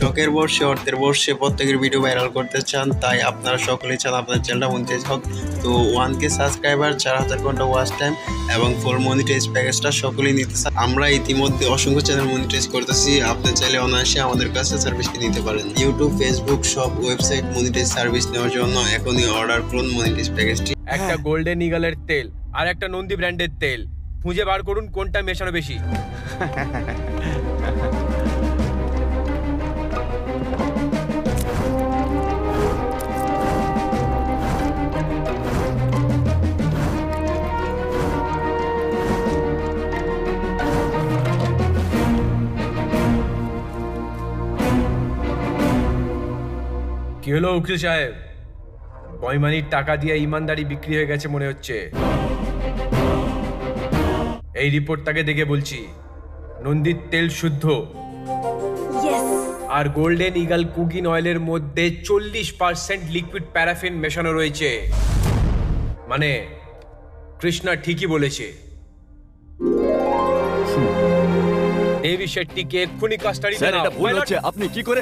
শখের বর্ষে অর্থের বর্ষে প্রত্যেকের ভিডিও ভাইরাল করতে চান, তাই আপনারা সকলেই চান আপনার চ্যানেলটা মনিটাইজ হোক। তো 1K সাবস্ক্রাইবার, 4000 ঘন্টা ওয়াচ টাইম এবং ফুল মনিটাইজ প্যাকেজটা সকলেই নিতে চান। আমরা ইতিমধ্যে অসংখ্য চ্যানেল মনিটাইজ করতেছি, আপনি চাইলে অনায়াসে আমাদের কাছে সার্ভিসটি নিতে পারেন। ইউটিউব, ফেসবুক সব ওয়েবসাইট মনিটাইজ সার্ভিস নেওয়ার জন্য এখনই অর্ডার করুন মনিটাইজ প্যাকেজটি। একটা গোল্ডেন ইগলের তেল আর একটা নন্দী ব্র্যান্ডের তেল খুঁজে বার করুন কোনটা মেশানো বেশি। কি হলো উকিল সাহেব, পয়মানির টাকা দিয়ে ইমানদারি বিক্রি হয়ে গেছে মনে হচ্ছে। এই রিপোর্টটাকে দেখে বলছি নন্দীর তেল শুদ্ধ আর গোল্ডেন ইগল কুকিং অয়েলের মধ্যে 40% লিকুইড প্যারাফিন মেশানো রয়েছে। মানে কৃষ্ণা ঠিকই বলেছে। দেবী শেট্টিকে এক্ষুনি কাস্টাডি স্যার, এটা ভুল হচ্ছে। আপনি কি করে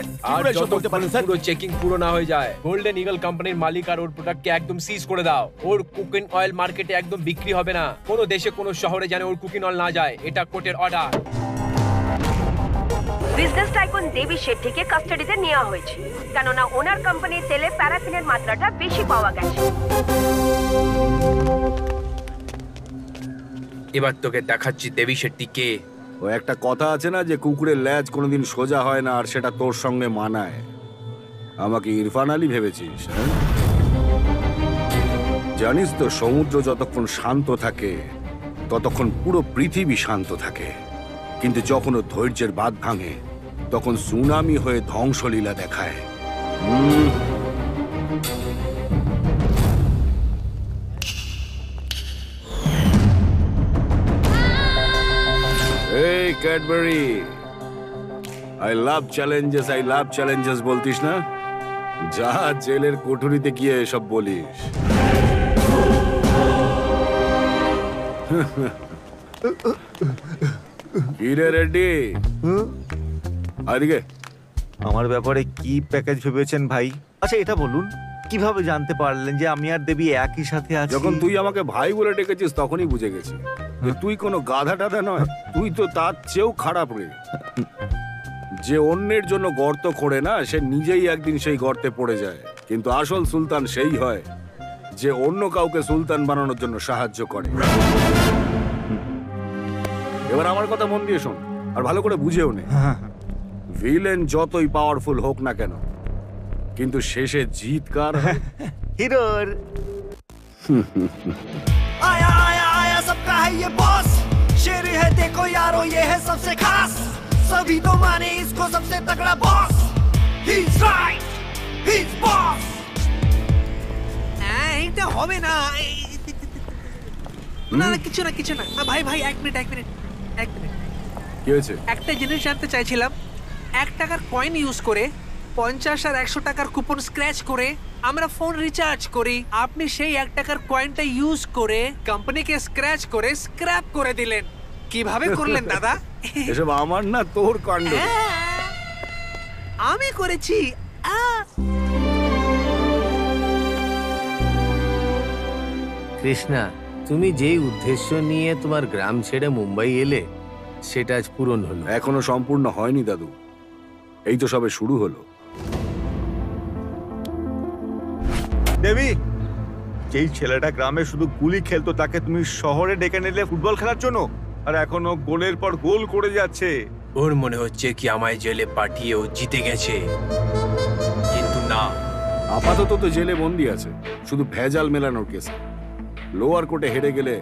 এসব বলতে পারেন স্যার? পুরো চেকিং পুরো না হয়ে যায়, গোল্ডেন ইগল কোম্পানির মালিক আর ওর প্রোডাক্টকে একদম সিজ করে দাও। ওর কুকিং অয়েল মার্কেটে একদম বিক্রি হবে না। কোনো দেশে কোনো শহরে যেন ওর কুকিং অয়েল না যায়, এটা কোর্টের অর্ডার। বিজনেস টাইকুন দেবী শেট্টিকে কাস্টাডিতে নেওয়া হয়েছে, কেননা ওনার কোম্পানির তেলে প্যারাফিনের মাত্রাটা বেশি পাওয়া গেছে। এবার তোকে দেখাচ্ছি দেবী শেট্টি কে। ও একটা কথা আছে না যে কুকুরের ল্যাজ কোনোদিন সোজা হয় না, আর সেটা তোর সঙ্গে মানায়। আমাকে ইরফান আলী ভেবেছিস? জানিস তো, সমুদ্র যতক্ষণ শান্ত থাকে ততক্ষণ পুরো পৃথিবী শান্ত থাকে, কিন্তু যখন ও ধৈর্যের বাঁধ ভাঙে তখন সুনামি হয়ে ধ্বংসলীলা দেখায়। এই ক্যাডবেরি, আই লাভ চ্যালেঞ্জেস বলতিস না? যা জেলের কোঠরিতে গিয়ে এসব বলিস। কিরে রেড্ডি, আদিকে আমার ব্যাপারে কি প্যাকেজ ভেবেছেন ভাই? আচ্ছা এটা বলুন, কিভাবে জানতে পারলেন যে আমি আর দেবী একই সাথে আছি? যখন তুই আমাকে ভাই বলে ডেকেছিস তখনই বুঝে গেছি যে তুই কোনো গাধা টাধা নয়, তুই তো তার চেয়েও খারাপ রে। যে অন্যের জন্য গর্ত খোঁড়ে না, সে নিজেই একদিন সেই গর্তে পড়ে যায়। কিন্তু আসল সুলতান সেই হয় যে অন্য কাউকে সুলতান বানানোর জন্য সাহায্য করে। এবার আমার কথা মন দিয়ে শোন আর ভালো করে বুঝেও নে। ভিলেন যতই পাওয়ারফুল হোক না কেন, কিন্তু শেষে জিত কার? হিরোর। आया आया आया सबका है ये बॉस, शेर है देखो यारो ये है सबसे खास, सभी तो माने इसको सबसे तगड़ा boss, he's right, he's boss। এইটা হবে না, না না কিছু না। ভাই ভাই এক মিনিট কি হয়েছে? একটা জিনিস জানতে চাইছিলাম। 1 টাকার কয়েন ইউজ করে 50 আর 100 টাকার কুপন স্ক্র্যাচ করে আমরা ফোন রিচার্জ করি। আপনি সেই 1 টাকার কয়েনটা ইউজ করে কোম্পানিকে স্ক্র্যাচ করে স্ক্র্যাপ করে দিলেন। কিভাবে করলেন দাদা? এসব আমার না, তোর কাণ্ড। আমি করেছি। কৃষ্ণা, তুমি যেই উদ্দেশ্য নিয়ে তোমার গ্রাম ছেড়ে মুম্বাই এলে সেটা আজ পূরণ হলো। এখনো সম্পূর্ণ হয়নি দাদু, এই তো সবে শুরু হলো। দেবী, যেই ছেলেটা গ্রামে শুধু গুলি খেলতো তাকে তুমি শহরে ডেকে নিলে ফুটবল খেলার জন্য, আর এখনো গোলের পর গোল করে যাচ্ছে। ওর মনে হচ্ছে কি আমায় জেলে পাঠিয়ে ও জিতে গেছে, কিন্তু না। আপাতত তো জেলে বন্দি আছে শুধু ভেজাল মেলানোর কেসে। লোয়ার কোর্টে হেরে গেলে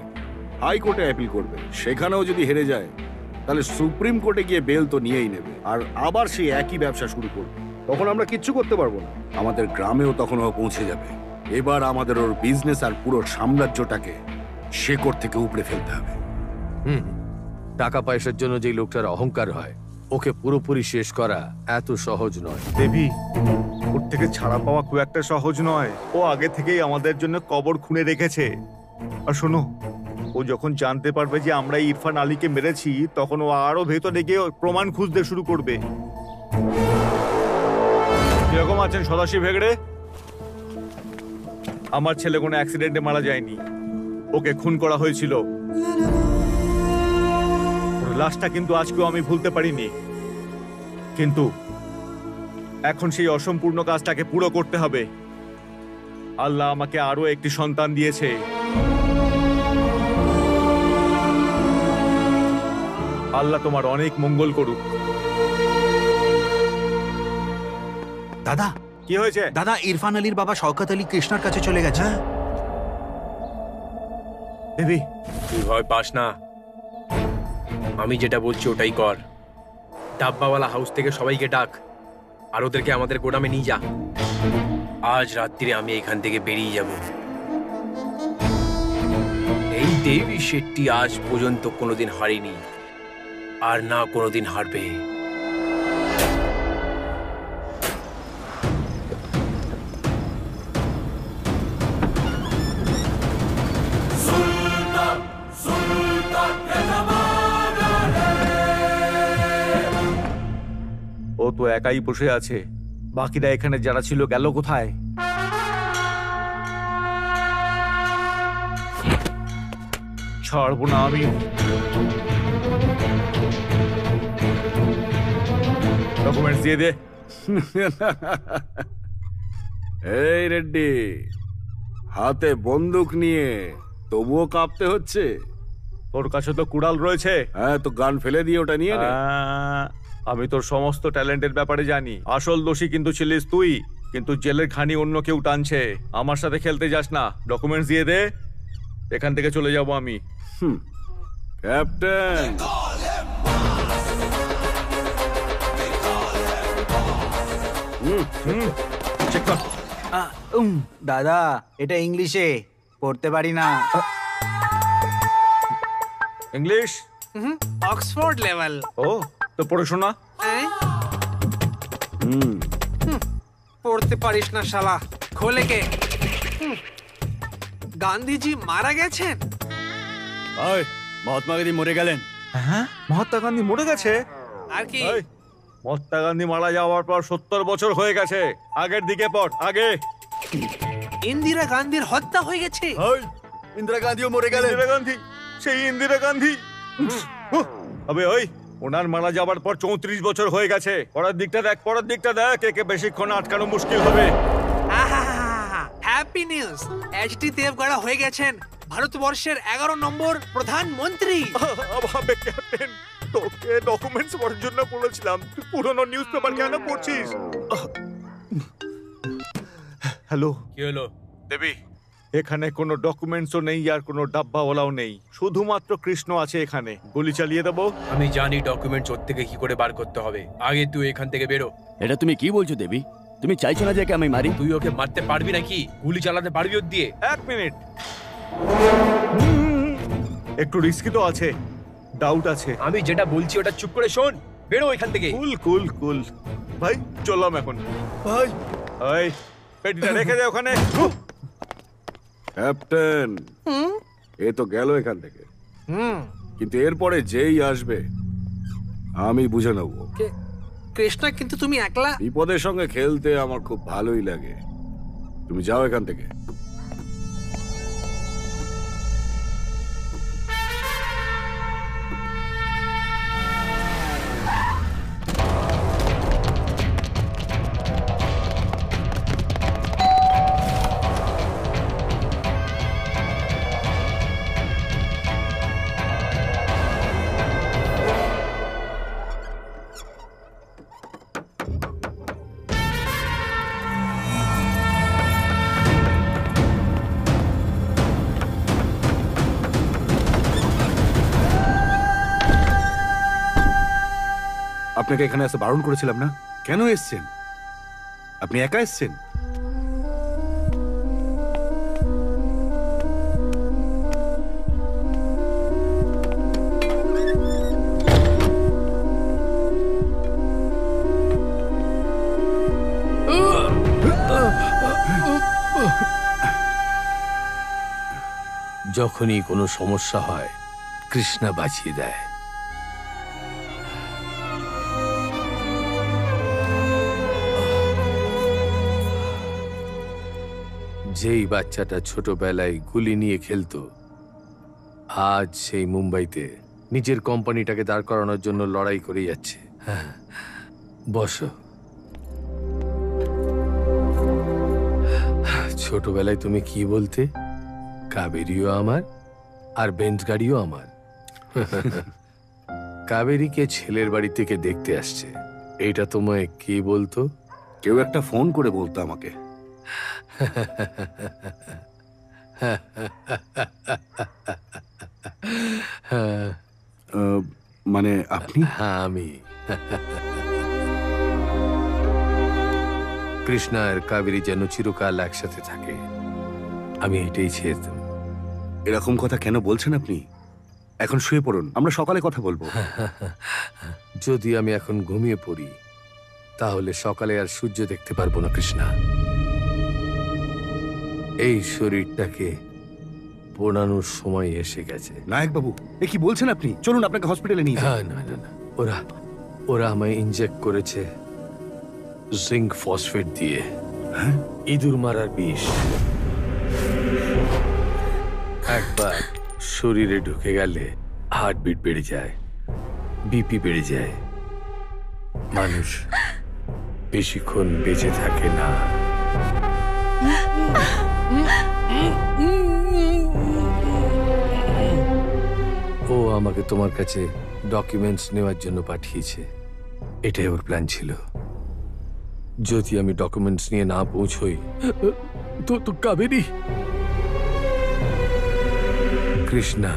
হাই কোর্টে অ্যাপিল করবে, সেখানেও যদি হেরে যায় তাহলে সুপ্রিম কোর্টে গিয়ে বেল তো নিয়েই নেবে, আর আবার সেই একই ব্যবসা শুরু করবে। তখন আমরা কিচ্ছু করতে পারবো না। আমাদের গ্রামেও তখন ও পৌঁছে যাবে। এবার আমাদের ওর বিজনেস আর পুরো সাম্রাজ্যটাকে শেকড় থেকে উপড়ে ফেলতে হবে। টাকা পয়সার জন্য যে লোকটার অহংকার হয়, ওকে পুরোপুরি শেষ করা এত সহজ নয়। দেবী, ওর থেকে ছাড়া পাওয়া খুব একটা সহজ নয়। ও আগে থেকেই আমাদের জন্য কবর খুঁড়ে রেখেছে। আর শোনো, ও যখন জানতে পারবে যে আমরা ইরফান আলীকে মেরেছি, তখন ও আরো ভেতরে গিয়ে প্রমাণ খুঁজতে শুরু করবে। আছেন সদাশিব হেগড়ে? আমার ছেলে কোনো অ্যাক্সিডেন্টে মারা যায়নি, ওকে খুন করা হয়েছিল। ওর লাশটা কিন্তু আজকেও আমি ভুলতে পারিনি, কিন্তু এখন সেই অসম্পূর্ণ কাজটাকে পুরো করতে হবে। আল্লাহ আমাকে আরো একটি সন্তান দিয়েছে। আল্লাহ তোমার অনেক মঙ্গল করুক। দাদা, কি হয়েছে? দাদা, ইরফান আলীর বাবা শওকত আলী কৃষ্ণার কাছে চলে গেছে। দেবী, তুই ভয় পাস না, আমি যেটা বলছি ওটাই কর। ডাব্বাওয়ালা হাউস থেকে সবাইকে ডাক আর ওদেরকে আমাদের গোডামে নিয়ে যা। আজ রাত্রিরে আমি এখান থেকে বেরিয়ে যাব। এই দেবী শেট্টি আজ পর্যন্ত কোনোদিন হারেনি আর না কোনোদিন হারবে। ও তো একাই বসে আছে, বাকিরা এখানে যারা ছিল গেল কোথায়? ছাড়বো না আমি। ডকুমেন্টস দিয়ে দে। এই রেড্ডি, হাতে বন্দুক নিয়ে তবুও কাঁপতে হচ্ছে? তোর কাছে তো কুড়াল রয়েছে। হ্যাঁ, তো গান ফেলে দিয়ে ওটা নিয়ে নে। আমি তোর সমস্ত ট্যালেন্টের ব্যাপারে জানি। আসল দোষী কিন্তু ছিলিস তুই, কিন্তু জেলের খানি অন্য কেউ টানছে। আমার সাথে খেলতে যাস না। ডকুমেন্টস দিয়ে দে, এখান থেকে চলে যাব আমি। ক্যাপ্টেন, চেক কর। দাদা, এটা ইংলিশে, পড়তে পারি না। ইংলিশ? Oxford level. ও, তো পড়ে শোনা। পড়তে পারিস না শালা, খোলে কে। গান্ধীজি মারা গেছেন? মহাত্মা গান্ধী মরে গেলেন। হ্যাঁ, মহাত্মা গান্ধী মরে গেছে? আর কি? মহাত্মা গান্ধী মারা যাওয়ার পর 70 বছর হয়ে গেছে। আগের দিকে পড়, আগে। ইন্দিরা গান্ধীর হত্যা হয়ে গেছে। ইন্দিরা গান্ধীও মরে গেলেন। ইন্দিরা গান্ধী, সেই ইন্দিরা গান্ধী। আবে ওই, ওনার মারা যাবার পর 34 বছর হয়ে গেছে। পরের দিকটা দেখ, পরের দিকটা দেখ, একে বেশিক্ষণ আটকানো মুশকিল হবে। হ্যাপি নিউজ, এইচডি দেবগড়া হয়ে গেছেন ভারতবর্ষের 11 নম্বর প্রধানমন্ত্রী। আবে ক্যাপ্টেন, তোকে ডকুমেন্টস পড়ার জন্য বলেছিলাম, তুই পুরনো নিউজ পেপার কেন পড়ছিস? হ্যালো, কি হলো? দেবী, এখানে কোনো ডকুমেন্টসও নেই আর কোনো ডাব্বাওয়ালাও নেই, শুধুমাত্র কৃষ্ণ আছে এখানে। গুলি চালিয়ে দেবো। আমি জানি ডকুমেন্টস ওর থেকে কি করে বার করতে হবে। আগে তুই এখান থেকে বেরো। এটা তুমি কি বলছো দেবী? তুমি চাইছো না যে একে আমি মারি? তুই ওকে মারতে পারবি নাকি? গুলি চালাতে পারবি ওর দিয়ে? 1 মিনিট, একটু রিস্কি তো আছে, ডাউট আছে। আমি যেটা বলছি ওটা চুপ করে শোন। বেরো এখান থেকে। কুল কুল কুল ভাই, চললাম এখন। ভাই, এই পেটিটা রেখে দে ওখানে। ক্যাপ্টেন, এ তো গেল এখান থেকে, কিন্তু এরপরে যেই আসবে আমি বুঝে নেব। কৃষ্ণা, কিন্তু তুমি একলা। বিপদের সঙ্গে খেলতে আমার খুব ভালোই লাগে। তুমি যাও এখান থেকে। আপনাকে এখানে আসতে বারণ করেছিলাম না? কেন এসছেন? আপনি একা এসছেন? যখনই কোনো সমস্যা হয় কৃষ্ণা বাঁচিয়ে দেয়। যেই বাচ্চাটা ছোটবেলায় গুলি নিয়ে খেলতো, আজ সেই মুম্বাইতে নিজের কোম্পানিটাকে দাঁড় করানোর জন্য লড়াই করে যাচ্ছে। হ্যাঁ, বসো। ছোটবেলায় তুমি কি বলতে? কাবেরীও আমার আর বেঞ্চ গাড়িও আমার। কাবেরীকে ছেলের বাড়ি থেকে দেখতে আসছে, এইটা তোমায় কি বলতো? কেউ একটা ফোন করে বলতো আমাকে। মানে আপনি? হ্যাঁ, আমি। কৃষ্ণা আর কাবেরী যেন চিরকাল একসাথে থাকে, আমি এটাই চেয়েতাম। এরকম কথা কেন বলছেন আপনি? এখন শুয়ে পড়ুন, আমরা সকালে কথা বলবো। যদি আমি এখন ঘুমিয়ে পড়ি তাহলে সকালে আর সূর্য দেখতে পারবো না কৃষ্ণা। এই শরীরটাকে পোড়ানোর সময় এসে গেছে। নায়ক বাবু, এ কি বলছেন আপনি? চলুন আপনাকে হসপিটালে নিয়ে যাই। না না না, ওরা আমায় ইনজেক্ট করেছে জিঙ্ক ফসফেট দিয়ে। ইঁদুর মারার বিষ। একবার শরীরে ঢুকে গেলে হার্টবিট বেড়ে যায়, বিপি বেড়ে যায়, মানুষ বেশিক্ষণ বেঁচে থাকে না। ও আমাকে তোমার কাছে ডকুমেন্টস নেওয়ার জন্য পাঠিয়েছে, এটাই ওর প্ল্যান ছিল। যদি আমি ডকুমেন্টস নিয়ে না পৌঁছই তো কাবেরী। কৃষ্ণা,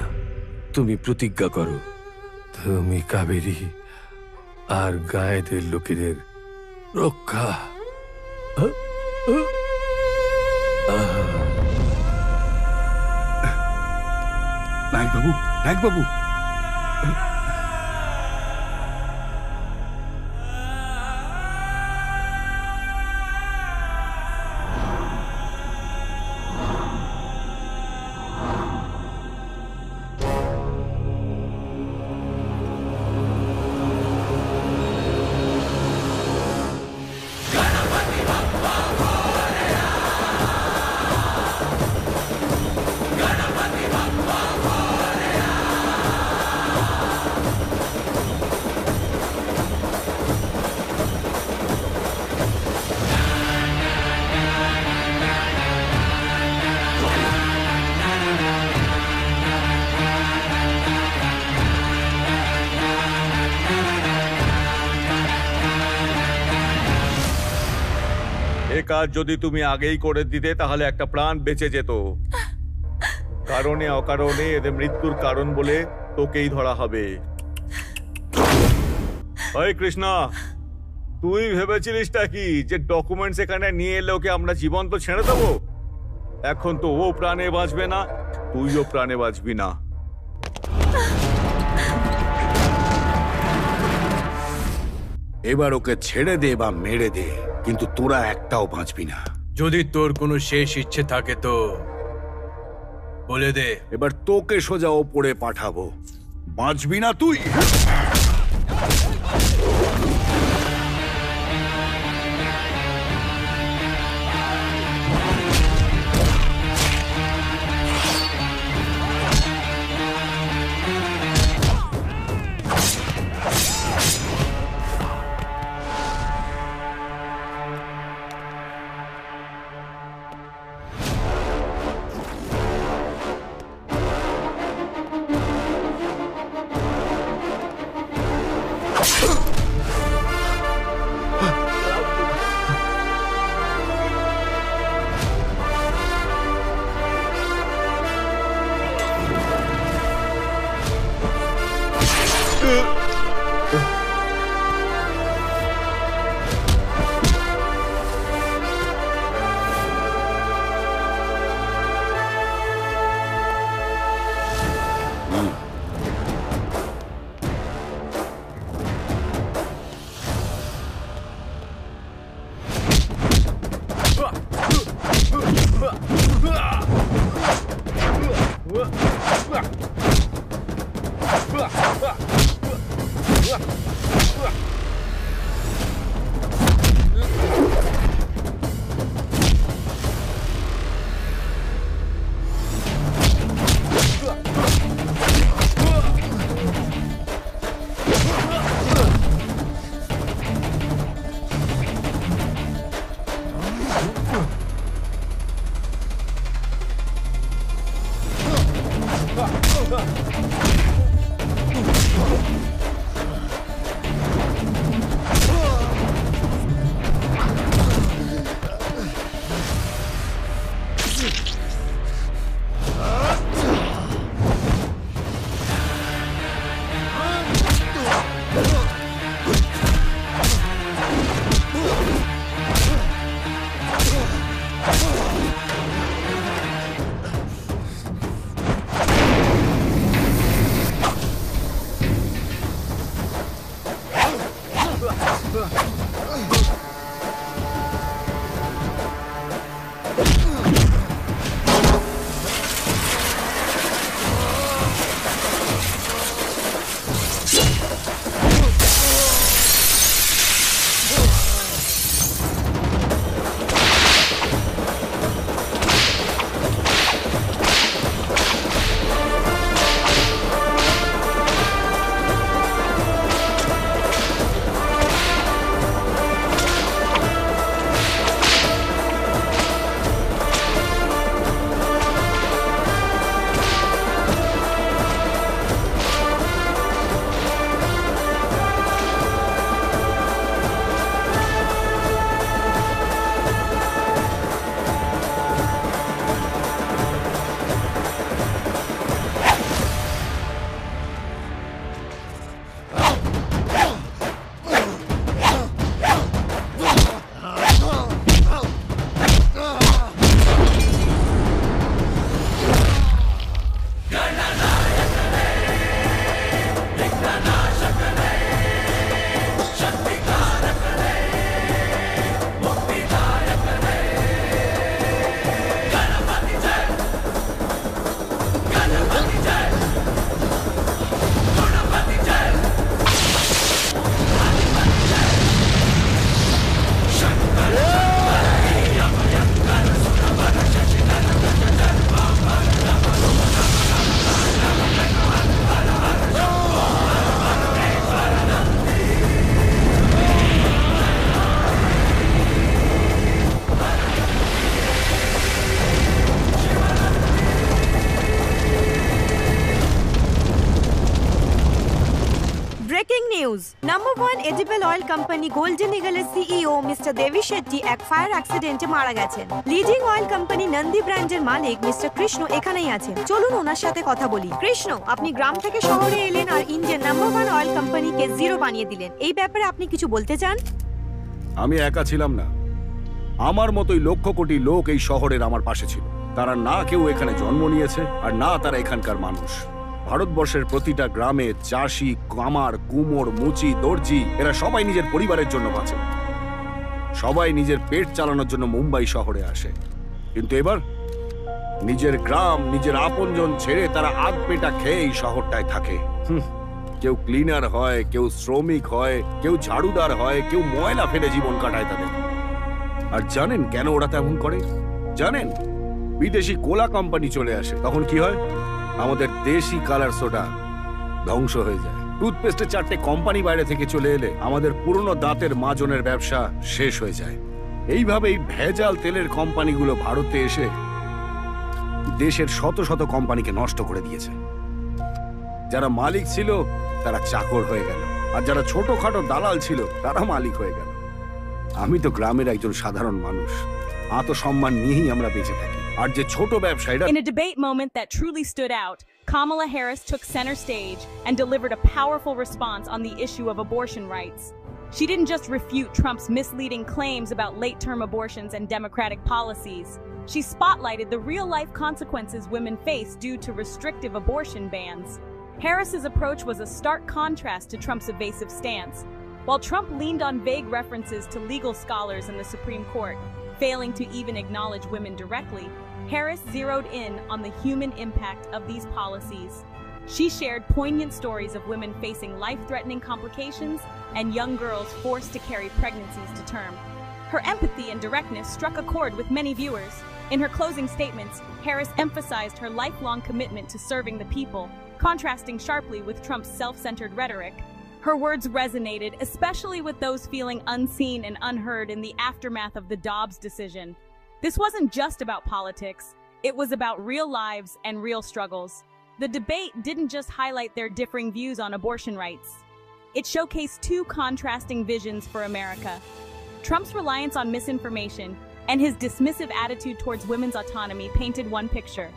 তুমি প্রতিজ্ঞা করো, তুমি কাবেরী আর গায়েদের লোকেদের রক্ষা। নায়ক বাবু, নায়ক বাবু, কাজ যদি তুমি আগেই করে দিতে তাহলে একটা প্রাণ বেঁচে যেত। কারণে অকারণে এদের মৃত্যুর কারণ বলে তোকেই ধরা হবে। ওই কৃষ্ণা, তুই ভেবেছিলিসটা কি যে ডকুমেন্টস এখানে নিয়ে এলে ওকে আমরা জীবন্ত ছেড়ে দেবো? এখন তো ও প্রাণে বাঁচবে না, তুইও প্রাণে বাঁচবি না। এবার ওকে ছেড়ে দে বা মেরে দে, কিন্তু তোরা একটাও বাঁচবি না। যদি তোর কোনো শেষ ইচ্ছে থাকে তো বলে দে। এবার তোকে সোজা ওপরে পাঠাবো, বাঁচবি না তুই। Number 1 edible oil company golden ইগলের সিইও মিস্টার দেবী শেট্টি এক ফায়ার অ্যাক্সিডেন্টে মারা গেছেন। লিডিং অয়েল কোম্পানি নন্দী ব্র্যান্ডের মালিক মিস্টার কৃষ্ণ এখানেই আছেন। চলুন ওনার সাথে কথা বলি। কৃষ্ণ, আপনি গ্রাম থেকে শহরে এলেন আর ইন্ডিয়ান নাম্বার 1 অয়েল কোম্পানিকে জিরো বানিয়ে দিলেন। এই ব্যাপারে আপনি কিছু বলতে চান? আমি একা ছিলাম না, আমার মতোই লক্ষ কোটি লোক এই শহরের আমার পাশে ছিল। তারা না কেউ এখানে জন্ম নিয়েছে আর না তারা এখানকার মানুষ। ভারতবর্ষের প্রতিটা গ্রামে চাষি, কামার, কুমোর, মুচি, দর্জি এরা সবাই নিজের পরিবারের জন্য বাঁচে। সবাই নিজের পেট চালানোর জন্য মুম্বাই শহরে আসে, কিন্তু এবার নিজের গ্রাম, নিজের আপনজন ছেড়ে তারা আধ পেটা খেয়ে এই শহরটায় থাকে। কেউ ক্লিনার হয়, কেউ শ্রমিক হয়, কেউ ঝাড়ুদার হয়, কেউ ময়লা ফেলে জীবন কাটায় তাদের। আর জানেন কেন ওরা তেমন করে? জানেন, বিদেশি কোলা কোম্পানি চলে আসে, তখন কি হয়? আমাদের দেশি কালার সোডা ধ্বংস হয়ে যায়। টুথপেস্টের 4টে কোম্পানি বাইরে থেকে চলে এলে আমাদের পুরনো দাঁতের মাজনের ব্যবসা শেষ হয়ে যায়। এইভাবেই ভেজাল তেলের কোম্পানিগুলো ভারতে এসে দেশের শত শত কোম্পানিকে নষ্ট করে দিয়েছে। যারা মালিক ছিল তারা চাকর হয়ে গেল, আর যারা ছোটখাটো দালাল ছিল তারা মালিক হয়ে গেল। আমি তো গ্রামের একজন সাধারণ মানুষ, আত্মসম্মান নিয়েই আমরা বেঁচে থাকি। আর যে ছোট ব্যবসায়ীরা In a debate moment that truly stood out, Kamala Harris took center stage and delivered a powerful response on the issue of abortion rights. She didn't just refute Trump's misleading claims about late-term abortions and Democratic policies. She spotlighted the real-life consequences women face due to restrictive abortion bans. Harris's approach was a stark contrast to Trump's evasive stance. While Trump leaned on vague references to legal scholars in the Supreme Court, failing to even acknowledge women directly, Harris zeroed in on the human impact of these policies. She shared poignant stories of women facing life-threatening complications and young girls forced to carry pregnancies to term. Her empathy and directness struck a chord with many viewers. In her closing statements, Harris emphasized her lifelong commitment to serving the people, contrasting sharply with Trump's self-centered rhetoric. Her words resonated, especially with those feeling unseen and unheard in the aftermath of the Dobbs decision. This wasn't just about politics, it was about real lives and real struggles. The debate didn't just highlight their differing views on abortion rights. It showcased two contrasting visions for America. Trump's reliance on misinformation and his dismissive attitude towards women's autonomy painted one picture.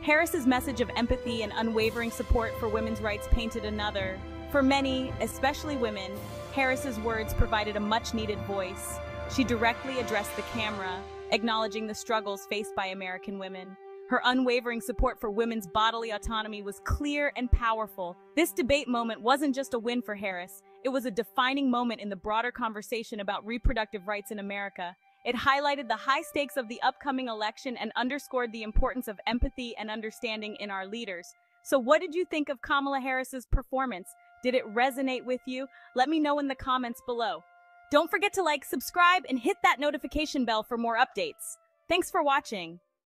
Harris's message of empathy and unwavering support for women's rights painted another. For many, especially women, Harris's words provided a much-needed voice. She directly addressed the camera, acknowledging the struggles faced by American women. Her unwavering support for women's bodily autonomy was clear and powerful. This debate moment wasn't just a win for Harris, it was a defining moment in the broader conversation about reproductive rights in America. It highlighted the high stakes of the upcoming election and underscored the importance of empathy and understanding in our leaders. So what did you think of Kamala Harris's performance? Did it resonate with you? Let me know in the comments below. Don't forget to like, subscribe, and hit that notification bell for more updates. Thanks for watching.